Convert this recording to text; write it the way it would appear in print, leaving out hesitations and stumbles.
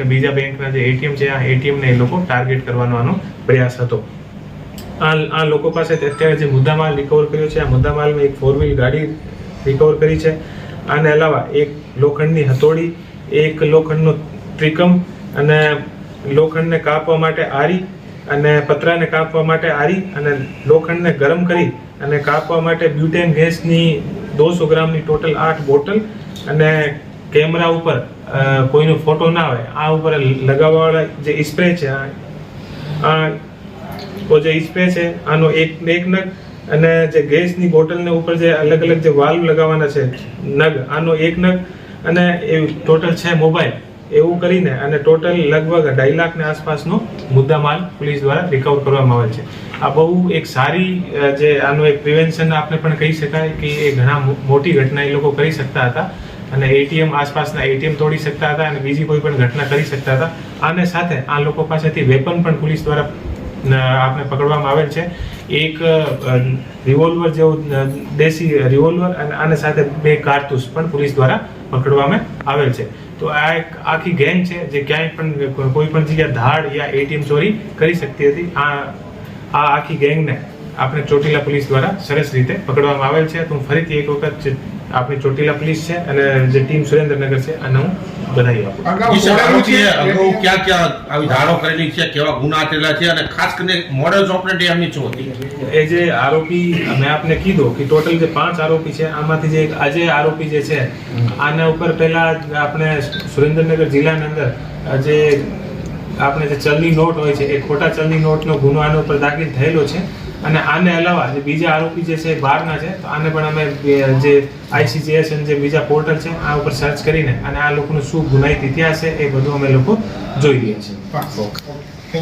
અને બીજા બેંકના જે એટીએમ છે આ એટીએમને એ લોકો ટાર્ગેટ કરવાનો આનો પ્રયાસ હતો. આ લોકો પાસે અત્યારે જે મુદ્દામાલ રિકવર કર્યો છે, આ મુદ્દામાલમાં એક 4 વ્હીલ ગાડી રિકવર કરી છે. આને અલાવા એક લોખંડની હથોડી, એક લોખંડનો ત્રિકમ અને લોખંડને કાપવા માટે આરી અને પતરાને કાપવા માટે આરી અને લોખંડને ગરમ કરી અને કાપવા માટે બ્યુટેન ગેસની 200 ગ્રામની ટોટલ 8 બોટલ અને કેમેરા ઉપર કોઈનો ફોટો ના આવે આ ઉપર લગાવવાવાળા જે સ્પ્રે છે, જે સ્પ્રે છે આનો એક નગ અને જે ગેસની બોટલને ઉપર જે અલગ અલગ જે વાલ્વ લગાવવાના છે નગ, આનો એક નગ અને એ ટોટલ 6 મોબાઈલ, એવું કરીને અને ટોટલ લગભગ 2.5 લાખની આસપાસનો મુદ્દામાલ પોલીસ દ્વારા રિકવર કરવામાં આવેલ છે. આ બહુ એક સારી જે આનું એક પ્રિવેન્શન આપણે પણ કહી શકાય કે એ ઘણા મોટી ઘટના એ લોકો કરી શકતા હતા અને એટીએમ આસપાસના એટીએમ તોડી શકતા હતા અને બીજી કોઈ પણ ઘટના કરી શકતા હતા. આને સાથે આ લોકો પાસેથી વેપન પણ પોલીસ દ્વારા આપણે પકડવામાં આવેલ છે. એક રિવોલ્વર જેવું દેશી રિવોલ્વર અને આને સાથે 2 કારતૂસ પણ પોલીસ દ્વારા પકડવામાં આવેલ છે. તો આ એક આખી ગેંગ છે જે ક્યાંય પણ કોઈ પણ જગ્યાએ ધાડ યા એટીએમ ચોરી કરી શકતી હતી. આ આખી ગેંગને આપણે ચોટીલા પોલીસ દ્વારા સરસ રીતે પકડવામાં આવેલ છે. તો હું ફરીથી એક વખત આપણી ચોટીલા પોલીસ છે અને જે ટીમ સુરેન્દ્રનગર છે આને હું બધાઈ આપું. અગાઉ ક્યાં આવી ધારો કરેલી છે, કેવા ગુના થયેલા છે અને ખાસ કરીને મોડેલ ઓપરેટી એમની શું હતી? એ જે આરોપી મેં આપને કીધું કે ટોટલ જે 5 આરોપી છે આમાંથી જે એક આજે આરોપી જે છે આના ઉપર પહેલા આપણે સુરેન્દ્રનગર જિલ્લાની અંદર જે આપણે જે ચલની નોટ હોય છે એ ખોટા ચલની નોટનો ગુનો આના ઉપર દાખલ થયેલો છે અને આને અલાવા જે બીજા આરોપી જે છે બહારના છે તો આને પણ અમે જે ICJS અને જે બીજા પોર્ટલ છે આ ઉપર સર્ચ કરીને અને આ લોકોનો શું ગુનાહિત ઇતિહાસ છે એ બધું અમે લોકો જોઈ રહ્યા છીએ.